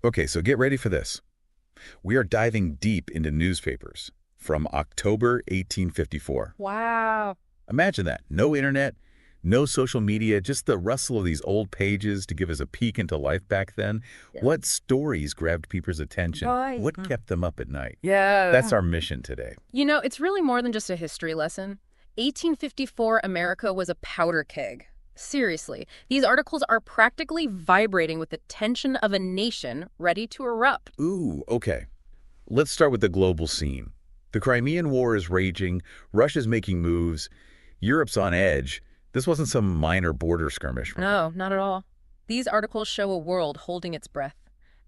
Okay, so get ready for this. We are diving deep into newspapers from October 1854. Wow. Imagine that. No internet, no social media, just the rustle of these old pages to give us a peek into life back then. Yeah. What stories grabbed people's attention? Right. What kept them up at night? That's Yeah. our mission today. It's really more than just a history lesson. 1854 America was a powder keg. Seriously, these articles are practically vibrating with the tension of a nation ready to erupt. Ooh, okay. Let's start with the global scene. The Crimean War is raging, Russia's making moves, Europe's on edge. This wasn't some minor border skirmish. No, not at all. These articles show a world holding its breath.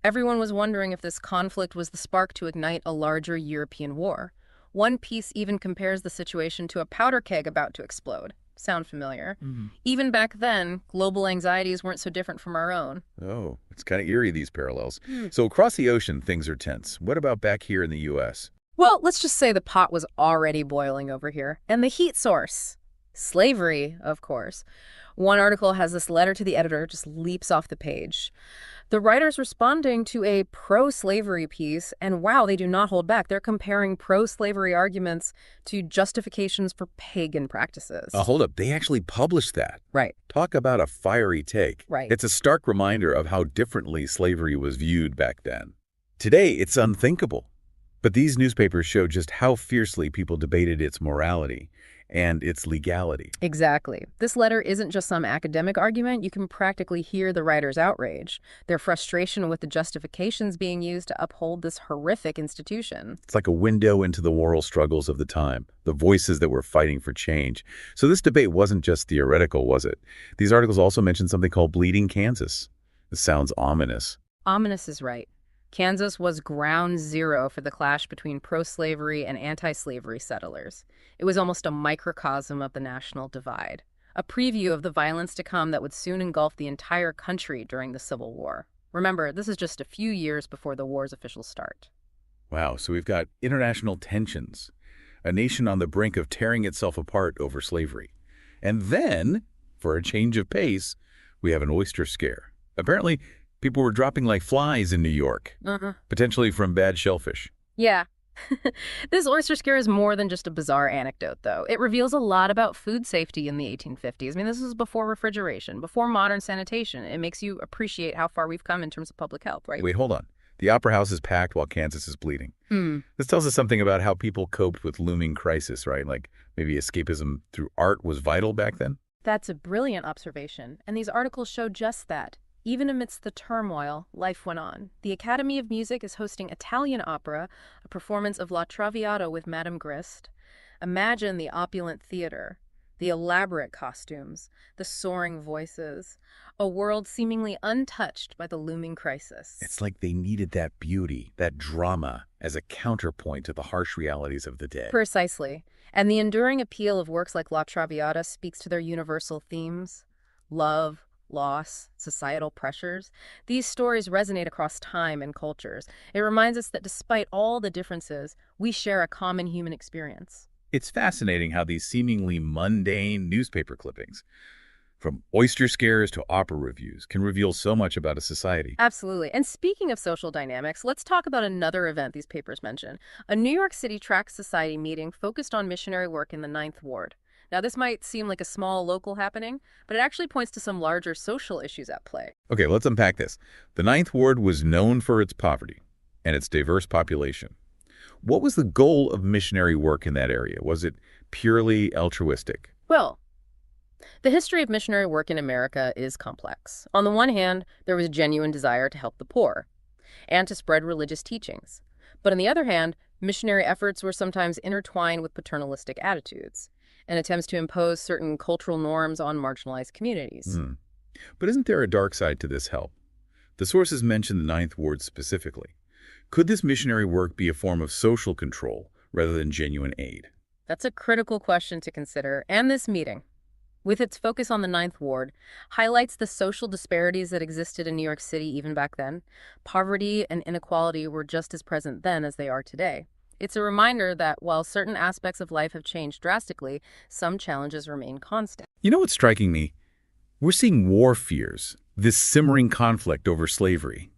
Everyone was wondering if this conflict was the spark to ignite a larger European war. One piece even compares the situation to a powder keg about to explode. Sound familiar? Even back then, global anxieties weren't so different from our own. Oh, it's kind of eerie, these parallels. So across the ocean, things are tense. What about back here in the U.S.? Well, let's just say the pot was already boiling over here. And the heat source? Slavery, of course. One article has this letter to the editor, just leaps off the page. The writer's responding to a pro-slavery piece, and wow, they do not hold back. They're comparing pro-slavery arguments to justifications for pagan practices. Hold up. They actually published that. Right. Talk about a fiery take. Right. It's a stark reminder of how differently slavery was viewed back then. Today, it's unthinkable. But these newspapers show just how fiercely people debated its morality and its legality. Exactly. This letter isn't just some academic argument. You can practically hear the writer's outrage, their frustration with the justifications being used to uphold this horrific institution. It's like a window into the moral struggles of the time, the voices that were fighting for change. So this debate wasn't just theoretical, was it? These articles also mention something called Bleeding Kansas. This sounds ominous. Ominous is right. Kansas was ground zero for the clash between pro-slavery and anti-slavery settlers. It was almost a microcosm of the national divide, a preview of the violence to come that would soon engulf the entire country during the Civil War. Remember, this is just a few years before the war's official start. Wow, so we've got international tensions, a nation on the brink of tearing itself apart over slavery. And then, for a change of pace, we have an oyster scare. Apparently, people were dropping like flies in New York, potentially from bad shellfish. Yeah. This oyster scare is more than just a bizarre anecdote, though. It reveals a lot about food safety in the 1850s. I mean, this was before refrigeration, before modern sanitation. It makes you appreciate how far we've come in terms of public health, right? Wait, hold on. The Opera House is packed while Kansas is bleeding. This tells us something about how people coped with looming crisis, right? Like maybe escapism through art was vital back then? That's a brilliant observation, and these articles show just that. Even amidst the turmoil, life went on. The Academy of Music is hosting Italian opera, a performance of La Traviata with Madame Grist. Imagine the opulent theater, the elaborate costumes, the soaring voices, a world seemingly untouched by the looming crisis. It's like they needed that beauty, that drama, as a counterpoint to the harsh realities of the day. Precisely. And the enduring appeal of works like La Traviata speaks to their universal themes: love, loss, societal pressures. These stories resonate across time and cultures. It reminds us that despite all the differences, we share a common human experience. It's fascinating how these seemingly mundane newspaper clippings, from oyster scares to opera reviews, can reveal so much about a society. Absolutely. And speaking of social dynamics, let's talk about another event these papers mention. A New York City Tract Society meeting focused on missionary work in the Ninth Ward. Now, this might seem like a small local happening, but it actually points to some larger social issues at play. Okay, let's unpack this. The Ninth Ward was known for its poverty and its diverse population. What was the goal of missionary work in that area? Was it purely altruistic? Well, the history of missionary work in America is complex. On the one hand, there was a genuine desire to help the poor and to spread religious teachings. But on the other hand, missionary efforts were sometimes intertwined with paternalistic attitudes and attempts to impose certain cultural norms on marginalized communities. But isn't there a dark side to this help? The sources mention the Ninth Ward specifically. Could this missionary work be a form of social control rather than genuine aid? That's a critical question to consider, and this meeting, with its focus on the Ninth Ward, highlights the social disparities that existed in New York City even back then. Poverty and inequality were just as present then as they are today. It's a reminder that while certain aspects of life have changed drastically, some challenges remain constant. You know what's striking me? We're seeing war fears, this simmering conflict over slavery.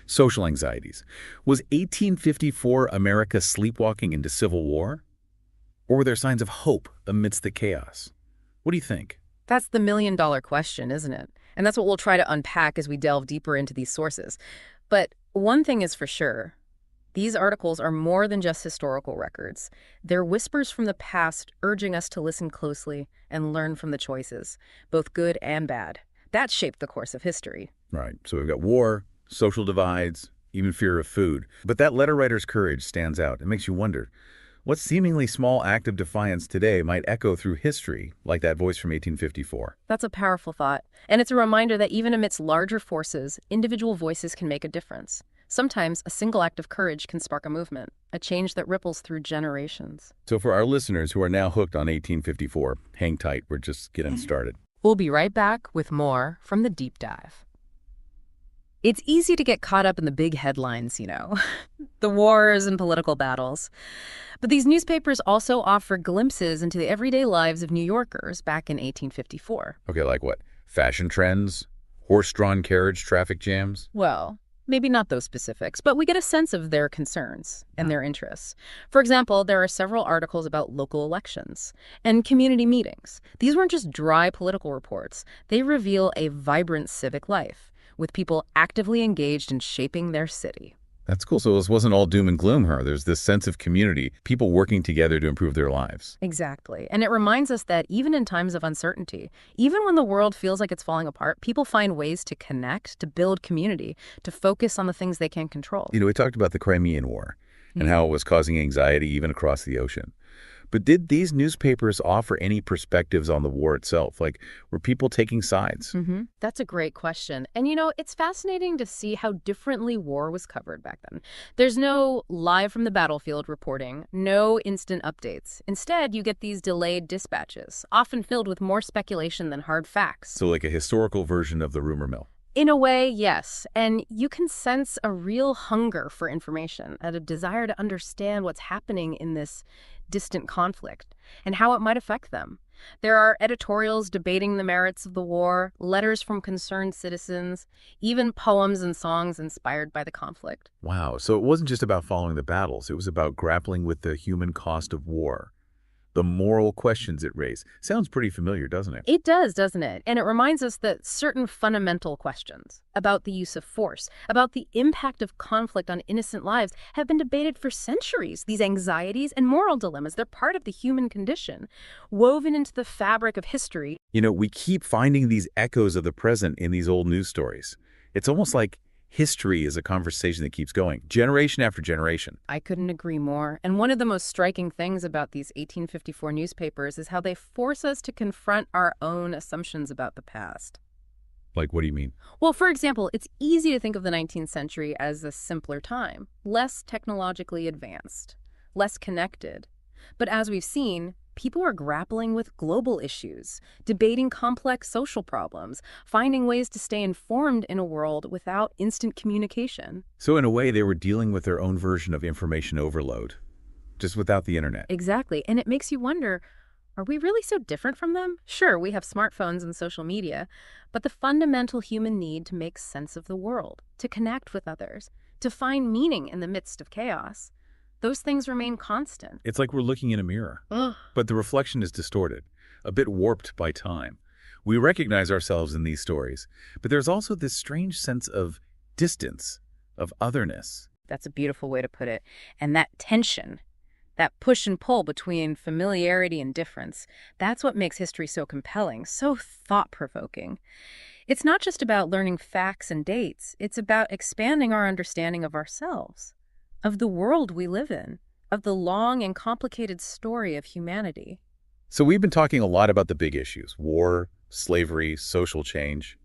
Social anxieties. Was 1854 America sleepwalking into civil war? Or were there signs of hope amidst the chaos? What do you think? That's the million-dollar question, isn't it? And that's what we'll try to unpack as we delve deeper into these sources. But one thing is for sure, these articles are more than just historical records. They're whispers from the past urging us to listen closely and learn from the choices, both good and bad. That shaped the course of history. Right. So we've got war, social divides, even fear of food. But that letter writer's courage stands out. It makes you wonder, what seemingly small act of defiance today might echo through history like that voice from 1854? That's a powerful thought. And it's a reminder that even amidst larger forces, individual voices can make a difference. Sometimes a single act of courage can spark a movement, a change that ripples through generations. So for our listeners who are now hooked on 1854, hang tight. We're just getting started. We'll be right back with more from the deep dive. It's easy to get caught up in the big headlines, the wars and political battles. But these newspapers also offer glimpses into the everyday lives of New Yorkers back in 1854. Okay, like what? Fashion trends? Horse-drawn carriage traffic jams? Well, maybe not those specifics, but we get a sense of their concerns and their interests. For example, there are several articles about local elections and community meetings. These weren't just dry political reports. They reveal a vibrant civic life, with people actively engaged in shaping their city. That's cool. So this wasn't all doom and gloom, huh? There's this sense of community, people working together to improve their lives. Exactly. And it reminds us that even in times of uncertainty, even when the world feels like it's falling apart, people find ways to connect, to build community, to focus on the things they can control. We talked about the Crimean War and how it was causing anxiety even across the ocean. But did these newspapers offer any perspectives on the war itself? Like, were people taking sides? That's a great question. And it's fascinating to see how differently war was covered back then. There's no live from the battlefield reporting, no instant updates. Instead, you get these delayed dispatches, often filled with more speculation than hard facts. So like a historical version of the rumor mill. In a way, yes. And you can sense a real hunger for information, and a desire to understand what's happening in this distant conflict and how it might affect them. There are editorials debating the merits of the war, letters from concerned citizens, even poems and songs inspired by the conflict. Wow. So it wasn't just about following the battles. It was about grappling with the human cost of war. The moral questions it raised. Sounds pretty familiar, doesn't it? It does, doesn't it? And it reminds us that certain fundamental questions about the use of force, about the impact of conflict on innocent lives, have been debated for centuries. These anxieties and moral dilemmas, they're part of the human condition, woven into the fabric of history. We keep finding these echoes of the present in these old news stories. It's almost like history is a conversation that keeps going, generation after generation. I couldn't agree more. And one of the most striking things about these 1854 newspapers is how they force us to confront our own assumptions about the past. Like, what do you mean? Well, for example, it's easy to think of the 19th century as a simpler time, less technologically advanced, less connected. But as we've seen, people are grappling with global issues, debating complex social problems, finding ways to stay informed in a world without instant communication. So in a way, they were dealing with their own version of information overload, just without the internet. Exactly. And it makes you wonder, are we really so different from them? Sure, we have smartphones and social media, but the fundamental human need to make sense of the world, to connect with others, to find meaning in the midst of chaos, those things remain constant. It's like we're looking in a mirror, but the reflection is distorted, a bit warped by time. We recognize ourselves in these stories, but there's also this strange sense of distance, of otherness. That's a beautiful way to put it. And that tension, that push and pull between familiarity and difference, that's what makes history so compelling, so thought-provoking. It's not just about learning facts and dates. It's about expanding our understanding of ourselves, of the world we live in, of the long and complicated story of humanity. So we've been talking a lot about the big issues, war, slavery, social change.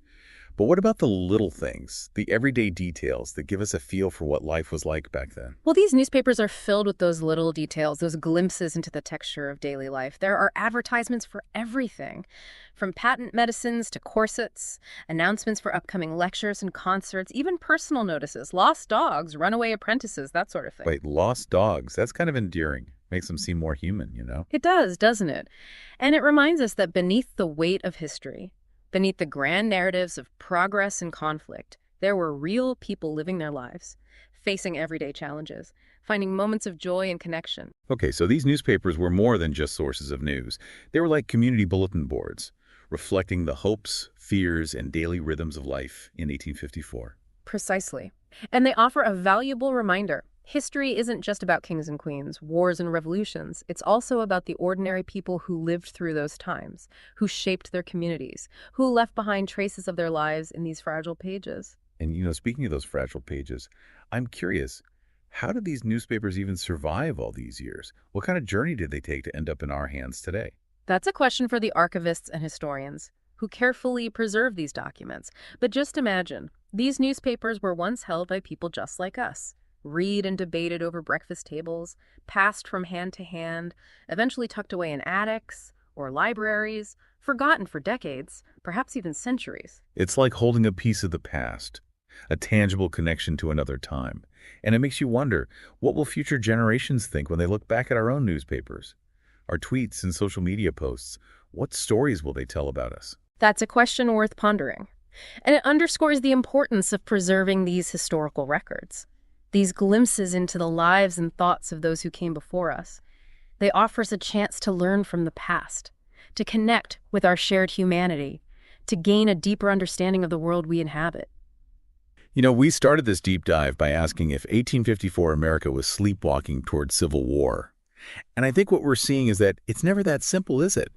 But what about the little things, the everyday details that give us a feel for what life was like back then? Well, these newspapers are filled with those little details, those glimpses into the texture of daily life. There are advertisements for everything, from patent medicines to corsets, announcements for upcoming lectures and concerts, even personal notices, lost dogs, runaway apprentices, that sort of thing. Wait, lost dogs? That's kind of endearing. Makes them seem more human, It does, doesn't it? And it reminds us that beneath the weight of history, beneath the grand narratives of progress and conflict, There were real people living their lives, facing everyday challenges, finding moments of joy and connection. Okay, so these newspapers were more than just sources of news. They were like community bulletin boards, reflecting the hopes, fears, and daily rhythms of life in 1854. Precisely. And they offer a valuable reminder. History isn't just about kings and queens, wars and revolutions. It's also about the ordinary people who lived through those times, who shaped their communities, who left behind traces of their lives in these fragile pages. And, speaking of those fragile pages, I'm curious, how did these newspapers even survive all these years? What kind of journey did they take to end up in our hands today? That's a question for the archivists and historians who carefully preserve these documents. But just imagine, these newspapers were once held by people just like us. Read and debated over breakfast tables, passed from hand to hand, eventually tucked away in attics or libraries, forgotten for decades, perhaps even centuries. It's like holding a piece of the past, a tangible connection to another time. And it makes you wonder, what will future generations think when they look back at our own newspapers? Our tweets and social media posts, what stories will they tell about us? That's a question worth pondering. And it underscores the importance of preserving these historical records. These glimpses into the lives and thoughts of those who came before us. They offer us a chance to learn from the past, to connect with our shared humanity, to gain a deeper understanding of the world we inhabit. We started this deep dive by asking if 1854 America was sleepwalking toward civil war. And I think what we're seeing is that it's never that simple, is it?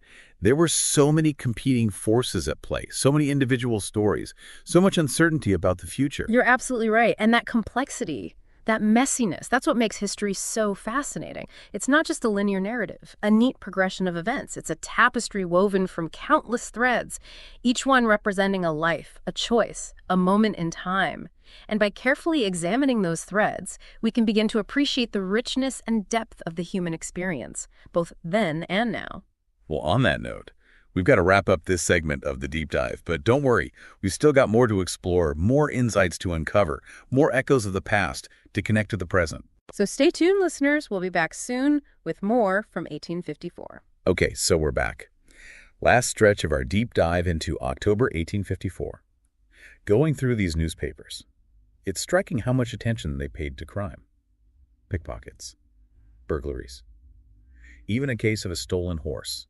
There were so many competing forces at play, so many individual stories, so much uncertainty about the future. You're absolutely right. And that complexity, that messiness, that's what makes history so fascinating. It's not just a linear narrative, a neat progression of events. It's a tapestry woven from countless threads, each one representing a life, a choice, a moment in time. And by carefully examining those threads, we can begin to appreciate the richness and depth of the human experience, both then and now. Well, on that note, we've got to wrap up this segment of the deep dive, but don't worry, we've still got more to explore, more insights to uncover, more echoes of the past to connect to the present. So stay tuned, listeners. We'll be back soon with more from 1854. Okay, so we're back. Last stretch of our deep dive into October 1854. Going through these newspapers, it's striking how much attention they paid to crime. Pickpockets, burglaries, even a case of a stolen horse.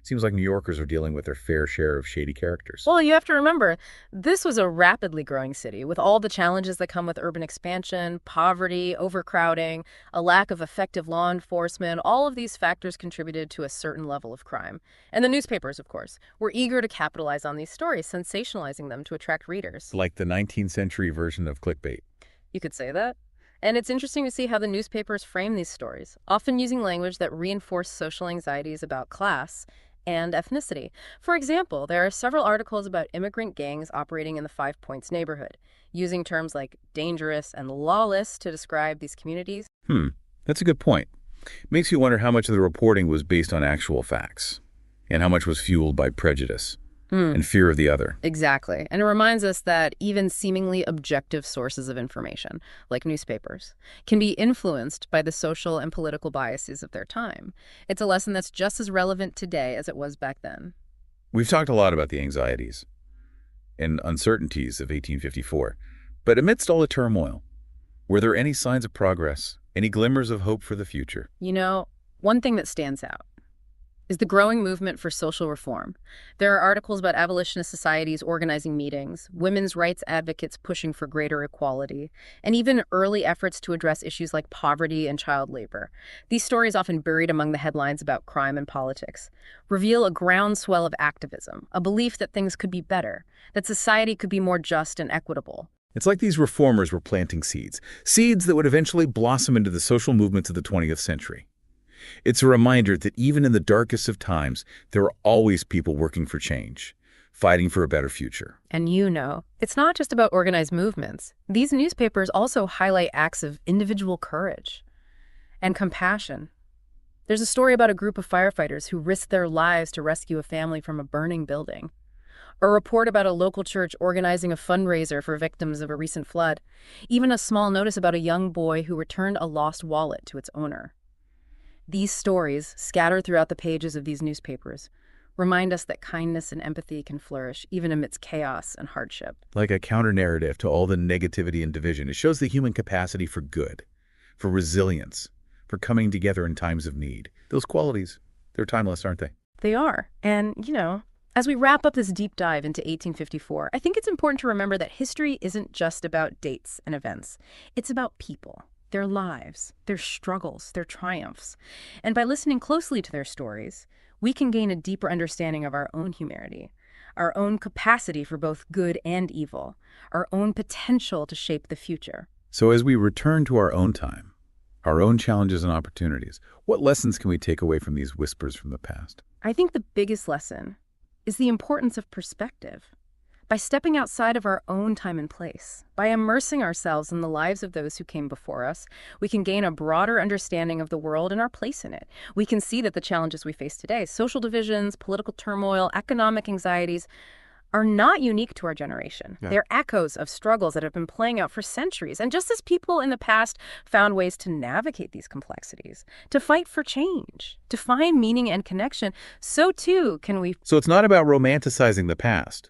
Seems like New Yorkers are dealing with their fair share of shady characters. Well, you have to remember, this was a rapidly growing city with all the challenges that come with urban expansion, poverty, overcrowding, a lack of effective law enforcement. All of these factors contributed to a certain level of crime. And the newspapers, of course, were eager to capitalize on these stories, sensationalizing them to attract readers. Like the 19th century version of clickbait. You could say that. And it's interesting to see how the newspapers frame these stories, often using language that reinforce social anxieties about class and ethnicity. For example, there are several articles about immigrant gangs operating in the Five Points neighborhood, using terms like dangerous and lawless to describe these communities. That's a good point. Makes you wonder how much of the reporting was based on actual facts and how much was fueled by prejudice and fear of the other. Exactly. And it reminds us that even seemingly objective sources of information, like newspapers, can be influenced by the social and political biases of their time. It's a lesson that's just as relevant today as it was back then. We've talked a lot about the anxieties and uncertainties of 1854, but amidst all the turmoil, were there any signs of progress, any glimmers of hope for the future? One thing that stands out is the growing movement for social reform. There are articles about abolitionist societies organizing meetings, women's rights advocates pushing for greater equality, and even early efforts to address issues like poverty and child labor. These stories, often buried among the headlines about crime and politics, reveal a groundswell of activism, a belief that things could be better, that society could be more just and equitable. It's like these reformers were planting seeds that would eventually blossom into the social movements of the 20th century. It's a reminder that even in the darkest of times, there are always people working for change, fighting for a better future. And it's not just about organized movements. These newspapers also highlight acts of individual courage and compassion. There's a story about a group of firefighters who risked their lives to rescue a family from a burning building. A report about a local church organizing a fundraiser for victims of a recent flood. Even a small notice about a young boy who returned a lost wallet to its owner. These stories, scattered throughout the pages of these newspapers, remind us that kindness and empathy can flourish even amidst chaos and hardship. Like a counter-narrative to all the negativity and division, it shows the human capacity for good, for resilience, for coming together in times of need. Those qualities, they're timeless, aren't they? They are. And, as we wrap up this deep dive into 1854, I think it's important to remember that history isn't just about dates and events. It's about people, their lives, their struggles, their triumphs. And by listening closely to their stories, we can gain a deeper understanding of our own humanity, our own capacity for both good and evil, our own potential to shape the future. So as we return to our own time, our own challenges and opportunities, what lessons can we take away from these whispers from the past? I think the biggest lesson is the importance of perspective. By stepping outside of our own time and place, by immersing ourselves in the lives of those who came before us, we can gain a broader understanding of the world and our place in it. We can see that the challenges we face today, social divisions, political turmoil, economic anxieties, are not unique to our generation. Yeah. They're echoes of struggles that have been playing out for centuries. And just as people in the past found ways to navigate these complexities, to fight for change, to find meaning and connection, so too can we. So it's not about romanticizing the past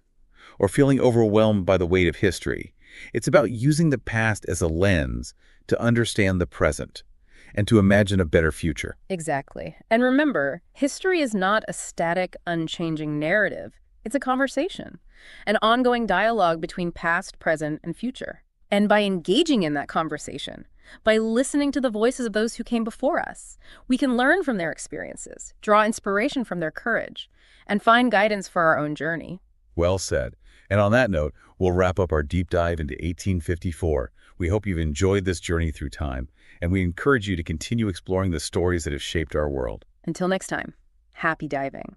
or feeling overwhelmed by the weight of history. It's about using the past as a lens to understand the present and to imagine a better future. Exactly. And remember, history is not a static, unchanging narrative. It's a conversation, an ongoing dialogue between past, present, and future. And by engaging in that conversation, by listening to the voices of those who came before us, we can learn from their experiences, draw inspiration from their courage, and find guidance for our own journey. Well said. And on that note, we'll wrap up our deep dive into 1854. We hope you've enjoyed this journey through time, and we encourage you to continue exploring the stories that have shaped our world. Until next time, happy diving.